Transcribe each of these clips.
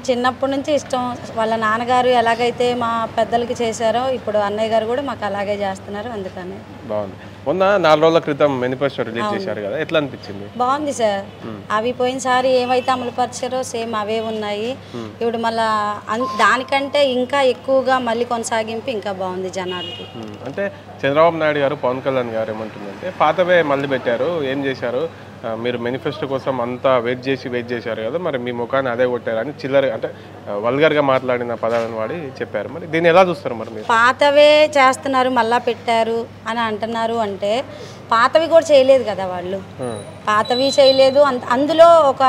చిన్నప్పటి నుంచి ఇష్టం. వాళ్ళ నాన్నగారు ఎలాగైతే మా పెద్దలకి చేశారో ఇప్పుడు అన్నయ్య గారు కూడా మాకు అలాగే చేస్తున్నారు. అందుకని బాగుంది. మొన్న 4 రోజుల క్రితం మేనిఫెస్టో రిలీజ్ చేశారు కదా, ఎట్లా అనిపించింది? బాగుంది సార్. అవి పోయినసారి ఏమైతే అమలు పరిచారో సేమ్ అవే ఉన్నాయి. ఇప్పుడు మళ్ళా దానికంటే ఇంకా ఎక్కువగా మళ్ళీ కొనసాగింపు ఇంకా బాగుంది జనాలకి. అంటే చంద్రబాబు నాయుడు గారు, పవన్ కళ్యాణ్ గారు ఏమంటుందంటే పాతవే మళ్ళీ పెట్టారు, ఏం చేశారు, మీరు మేనిఫెస్టో కోసం అంతా వెయిట్ చేశారు కదా, మరి మీ ముఖాన్ని అదే కొట్టారు అని చిల్లర అంటే వల్గర్గా మాట్లాడిన పదాలను వాడి చెప్పారు. మరి దీన్ని ఎలా చూస్తారు? మరి మీరు పాతవే చేస్తున్నారు మళ్ళా పెట్టారు అని అంటున్నారు అంటే పాతవి కూడా చేయలేదు కదా వాళ్ళు. పాతవి చేయలేదు. అందులో ఒక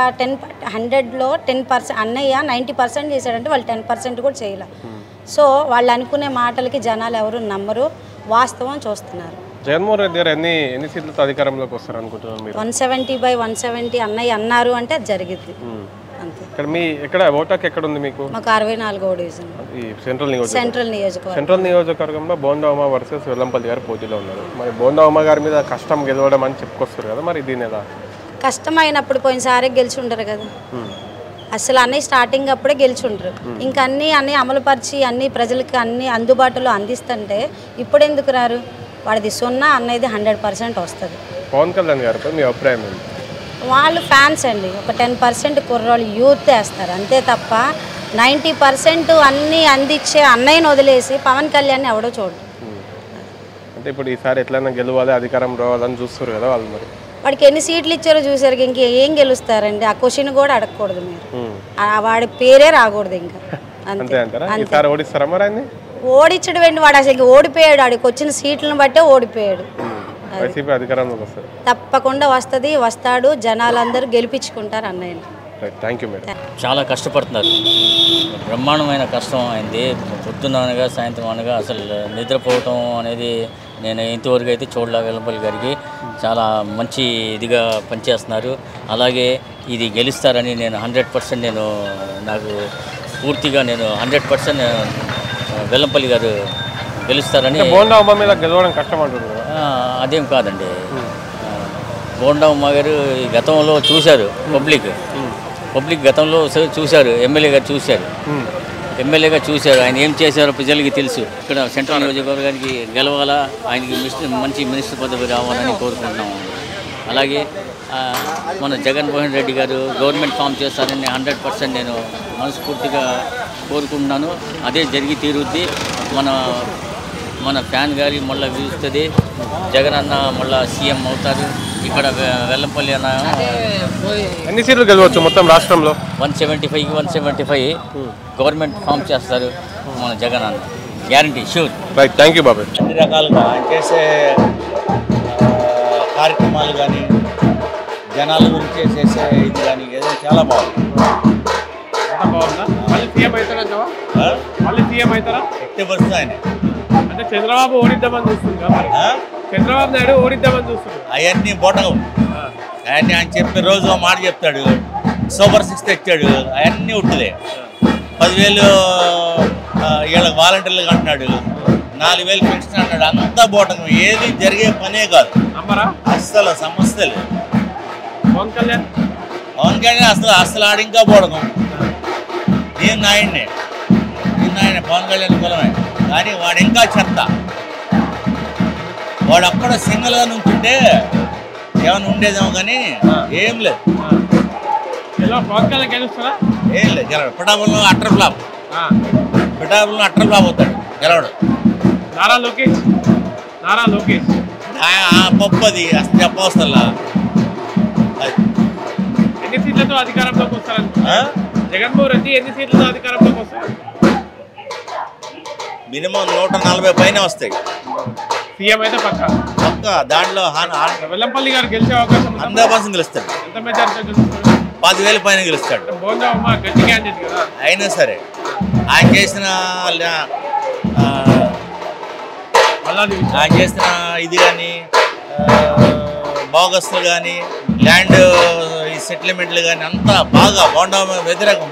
100లో 10% అన్నయ్య 90% చేశాడంటే వాళ్ళు 10% కూడా చేయలే. సో వాళ్ళు అనుకునే మాటలకి జనాలు ఎవరు నమ్మరు, వాస్తవం చూస్తున్నారు. జగన్మోహన్ రెడ్డి గారు ఎన్ని సీట్లతో అధికారంలోకి వస్తారు అనుకుంటున్నారు మీరు? 170/170 అన్నయ్య అన్నారు అంటే అది జరిగింది అంతే. ఇక్కడ ఓటాక్ ఎక్కడ ఉంది మీకు? మాకు 64వ డివిజన్ ఈ సెంట్రల్ నియోజకవర్గంలో బోండా ఉమ వర్సెస్ వెల్లంపల్లి గారు పోటీలో ఉన్నారు. మరి బోండా ఉమ గారి మీద కష్టం గెలవడం అని చెప్పుకొస్తారు కదా, మరి దీని ఎలా? కష్టమైనప్పుడు పోయినసారి గెలిచి ఉండరు కదా, అసలు అన్నీ స్టార్టింగ్ అప్పుడే గెలిచి ఉండరు. ఇంకా అన్నీ అమలుపరిచి అన్ని ప్రజలకి అన్ని అందుబాటులో అందిస్తుంటే ఇప్పుడు ఎందుకు రారు? వాడిది 0, అన్నది 100% వస్తుంది. పవన్ కళ్యాణ్ గారిపై మీ అభిప్రాయం ఏంటి? వాళ్ళు ఫ్యాన్స్ అండి. ఒక 10% కుర్రోళ్ళు యూత్ వేస్తారు అంతే తప్ప 90% అన్నీ అందించే అన్నయ్యని వదిలేసి పవన్ కళ్యాణ్ ఎవడో చూడరు. అంటే ఇప్పుడు ఈసారి ఎట్లయినా గెలవాలి, అధికారం రావాలని చూస్తారు కదా వాళ్ళు. మరి వాడికి ఎన్ని సీట్లు ఇచ్చారో చూసారు, ఇంకేం గెలుస్తారండి? ఆ క్వశ్చన్ కూడా అడగకూడదు మీరు. వాడి పేరే రాకూడదు ఇంకా. అంతే అంటారా? ఈసారి ఓడిస్తారా మరి ఆయన్ని? ఓడించడం ఏంటి, వాడు అసలు ఓడిపోయాడు. వాడికి వచ్చిన సీట్లను బట్టే ఓడిపోయాడు. వైసీపీ అధికారంలోకి వస్తుంది, తప్పకుండా వస్తాడు. జనాలందరూ గెలిపించుకుంటారు అన్నయ్యని. Thank you madam. చాలా కష్టపడుతున్నారు, బ్రహ్మాండమైన కష్టం అయింది. పొద్దున్న అనగా సాయంత్రం అనగా అసలు నిద్రపోవటం అనేది నేను ఇంతవరకు అయితే చూడలే. వెల్లంపల్లి గారికి చాలా మంచి ఇదిగా పనిచేస్తున్నారు. అలాగే ఇది గెలుస్తారని నేను 100% నాకు పూర్తిగా 100% వెల్లంపల్లి గారు గెలుస్తారని. బోండా ఉమ మీద గెలవడం కష్టం అంటున్నారు. అదేం కాదండి, బోండా ఉమ గారు గతంలో చూశారు, పబ్లిక్ గతంలో చూశారు, ఎమ్మెల్యేగా చూశారు. ఆయన ఏం చేశారో ప్రజలకి తెలుసు. ఇక్కడ సెంట్రల్ నియోజకవర్గానికి గెలవాలా, ఆయనకి మంచి మినిస్టర్ పదవి రావాలని కోరుకుంటున్నాము. అలాగే మన జగన్మోహన్ రెడ్డి గారు గవర్నమెంట్ ఫామ్ చేస్తారని 100% నేను మనస్ఫూర్తిగా కోరుకుంటున్నాను. అదే జరిగి తీరుద్ది. మన ఫ్యాన్ గారి మళ్ళీ పిలుస్తుంది. జగన్ అన్న మళ్ళీ సీఎం అవుతారు. ఇక్కడ వెల్లంపల్లి అన్న ఎన్ని సీట్లు గెలవచ్చు మొత్తం రాష్ట్రంలో? 175కి 175 గవర్నమెంట్ ఫామ్ చేస్తారు మన జగన్ అన్న, guarantee, sure. Right, thank you బాబాయ్. అన్ని రకాలుగా చేసే కార్యక్రమాలు కానీ, జనాల గురించి చేసే ఇది కానీ చాలా బాగుంది. ఎట్టి పరిస్థితి ఆయన అంటే చంద్రబాబు ఓడిద్దామని చూస్తుంది, చంద్రబాబు నాయుడు ఓడిద్దామని చూస్తుంది. అవన్నీ బోటకం. అవన్నీ ఆయన చెప్పే రోజు మాట చెప్తాడు, సూపర్ 6 తెచ్చాడు, అవన్నీ ఉట్టిదే. 10,000 వీళ్ళకి వాలంటీర్లకు అంటున్నాడు, 4,000 పెన్షన్ అన్నాడు. అంతా బోటకం. ఏది జరిగే పనే కాదు, అస్సలు సమస్య లేదు. పవన్ కళ్యాణ్ అసలు ఆడి ఇంకా బోటకం. నేను ఆయన్నే పవన్ కళ్యాణ్ కులమే, కానీ వాడు ఇంకా చెత్త. వాడు అక్కడ సింగిల్గా నుంచుంటే ఏమైనా ఉండేదేమో, కానీ ఏం లేదు. ఏం లేదు, గెలవడు. పిఠాపురంలో అట్టర్ ఫ్లాప్ అవుతాడు, గెలవడు. నారా లోకేష్ పప్పు అది అసలు చెప్పవస్తల్లా. ఎన్ని సీట్లతో అధికారంలోకి వస్తారనుకుంటున్నా? జగన్మోహన్ రెడ్డి ఎన్ని సీట్లతో అధికారంలోకి వస్తారు? మినిమం 140 పైన వస్తాయి. సీఎం అయితే పక్క. దాంట్లో వెల్లంపల్లి గారు గెలిచే అవకాశం 100% గెలుస్తాడు. ఎంత మెజారిటీ గెలుస్తాడు? 10,000 పైన గెలుస్తాడు. బోండా ఉమ గట్టి క్యాండిడేట్ కదా. అయినా సరే ఆయన చేసిన ఇది కానీ, బోగస్లు కానీ, ల్యాండ్ సెటిల్మెంట్లు కానీ అంతా బాగా బోండా వ్యతిరేకం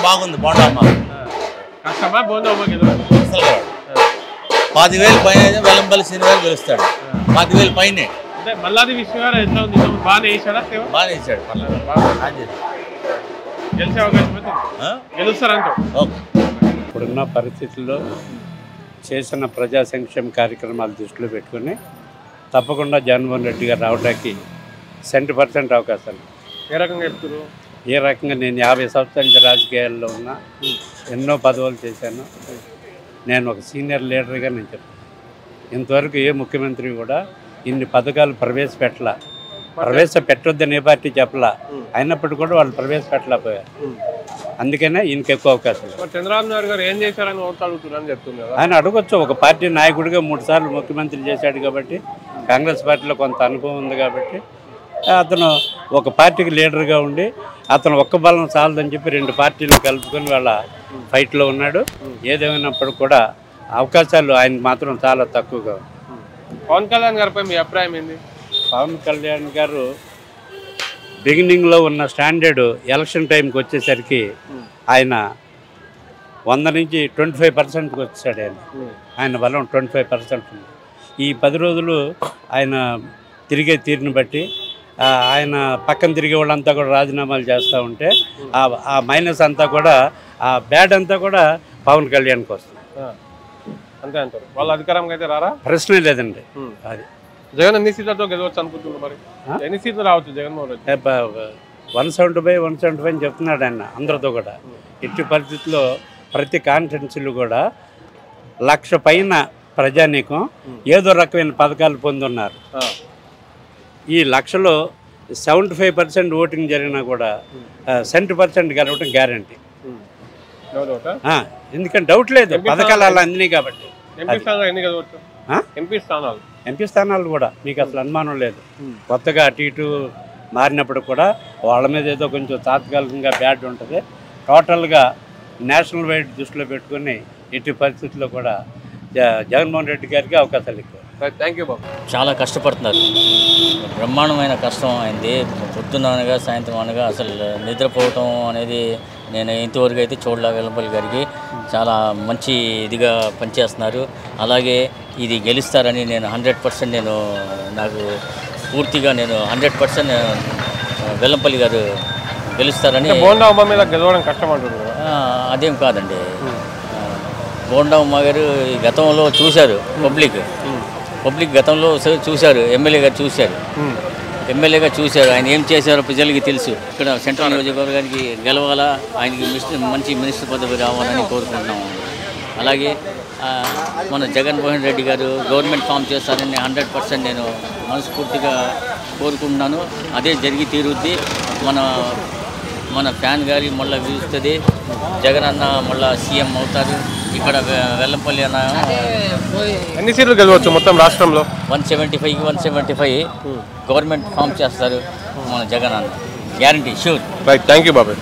బాగుంది. బోండా ఉమ కష్టమా? బోండా ఉమ అసలు 10,000 పైన వెల్లంపల్లి శ్రీనివాస్ గెలుస్తాడు. 10,000 పైనే. మల్లాది విష్ణు గారు ఎట్లా ఉంది? బాగానే వేసాడా? బాగానే వేసాడు. గెలిచే అవకాశం అయితే గెలుస్తారంట. ఇప్పుడున్న పరిస్థితుల్లో చేసిన ప్రజా సంక్షేమ కార్యక్రమాలు దృష్టిలో పెట్టుకుని తప్పకుండా జగన్మోహన్ రెడ్డి గారు రావడానికి 100% అవకాశాలు. ఏ రకంగా చెప్తారు? ఏ రకంగా నేను 50 సంవత్సరాల నుంచి రాజకీయాల్లో ఉన్నా, ఎన్నో పదవులు చేశాను. నేను ఒక సీనియర్ లీడర్గా నేను చెప్తాను. ఇంతవరకు ఏ ముఖ్యమంత్రి కూడా ఇన్ని పథకాలు ప్రవేశపెట్టొద్దని ఏ పార్టీ చెప్పలా. అయినప్పటికీ కూడా వాళ్ళు ప్రవేశపెట్టలేకపోయారు. అందుకనే ఈయనకి ఎక్కువ అవకాశం. చంద్రబాబు నాయుడు గారు ఏం చేశారని ఓట్లు అడుగుతున్నారని చెప్తున్నారు. ఆయన అడగొచ్చు. ఒక పార్టీ నాయకుడిగా 3 సార్లు ముఖ్యమంత్రి చేశాడు కాబట్టి, కాంగ్రెస్ పార్టీలో కొంత అనుభవం ఉంది కాబట్టి, అతను ఒక పార్టీకి లీడర్గా ఉండి అతను ఒక్క బలం చాలదని చెప్పి 2 పార్టీలను కలుపుకొని వాళ్ళ ఫైట్లో ఉన్నాడు. ఏదేమైనప్పటికీ కూడా అవకాశాలు ఆయన మాత్రం చాలా తక్కువగా. పవన్ కళ్యాణ్ గారిపై మీ అభిప్రాయం ఏంది? పవన్ కళ్యాణ్ గారు బిగినింగ్లో ఉన్న స్టాండర్డ్ ఎలక్షన్ టైంకి వచ్చేసరికి ఆయన 100 నుంచి 25%కి వచ్చాడు. ఆయన బలం 25% ఉంది. ఈ 10 రోజులు ఆయన తిరిగే తీరుని బట్టి ఆయన పక్కన తిరిగే వాళ్ళంతా కూడా రాజీనామాలు చేస్తూ ఉంటే ఆ మైనస్ అంతా కూడా, ఆ బ్యాడ్ అంతా కూడా పవన్ కళ్యాణ్కి వస్తుంది. అంతే అంటారు. వాళ్ళ అధికారంగా అయితే రారా? ప్రశ్నే లేదండి. అది జగన్ ఎన్ని సీట్లతో గెలవచ్చు అనుకుంటున్నారు? మరి ఎన్ని సీట్లు రావచ్చు జగన్మోహన్ రెడ్డి? 175 అని చెప్తున్నాడు ఆయన అందరితో కూడా. ఇట్టి పరిస్థితుల్లో ప్రతి కాన్స్టిట్యున్సీలు కూడా 1,00,000 పైన ప్రజానీకం ఏదో రకమైన పథకాలు పొందున్నారు. ఈ 1,00,000లో 75% ఓటింగ్ జరిగినా కూడా 100% గెలవటం గ్యారంటీ. ఎందుకంటే డౌట్ లేదు, పథకాలు అలా అందినాయి కాబట్టి. ఎంపీ స్థానాలు కూడా మీకు అసలు అనుమానం లేదు. కొత్తగా అటు ఇటు మారినప్పుడు కూడా వాళ్ళ మీద ఏదో కొంచెం తాత్కాలికంగా బ్యాడ్ ఉంటుంది. టోటల్గా నేషనల్ వైడ్ దృష్టిలో పెట్టుకుని ఇటు పరిస్థితుల్లో కూడా జగన్మోహన్ రెడ్డి గారికి అవకాశాలు ఎక్కువ. థ్యాంక్ యూ బాబు. చాలా కష్టపడుతున్నారు. బ్రహ్మాండమైన కష్టం అయింది. పొద్దున్న అనగా సాయంత్రం అనగా అసలు నిద్రపోవటం అనేది నేను ఇంతవరకు అయితే చూడలే. వెల్లంపల్లి గారికి చాలా మంచి ఇదిగా పనిచేస్తున్నారు. అలాగే ఇది గెలుస్తారని నేను 100% నాకు పూర్తిగా 100% వెల్లంపల్లి గారు గెలుస్తారని. బోండా ఉమ్మ మీద గెలవడం కష్టం అంటున్నారు. అదేం కాదండి. బోండా ఉమ్మ గారు గతంలో చూశారు, పబ్లిక్ గతంలో చూశారు. ఎమ్మెల్యేగా చూశారు. ఆయన ఏం చేశారో ప్రజలకి తెలుసు. ఇక్కడ సెంట్రల్ నియోజకవర్గానికి గెలవాలా, ఆయనకి మంచి మినిస్టర్ పదవి రావాలని కోరుకుంటున్నాము. అలాగే మన జగన్మోహన్ రెడ్డి గారు గవర్నమెంట్ ఫామ్ చేస్తారని 100% నేను మనస్ఫూర్తిగా కోరుకుంటున్నాను. అదే జరిగి తీరుద్ది. మన ఫ్యాన్ గారి మళ్ళీ వీలుస్తుంది. జగన్ అన్న మళ్ళీ సీఎం అవుతారు. ఇక్కడ వెల్లంపల్లి అన్న ఎన్ని సీట్లు గెలవచ్చు మొత్తం రాష్ట్రంలో? 175 గవర్నమెంట్ ఫామ్ చేస్తారు మన జగన్ అన్న, guarantee, sure. Right, thank you బాబాయ్.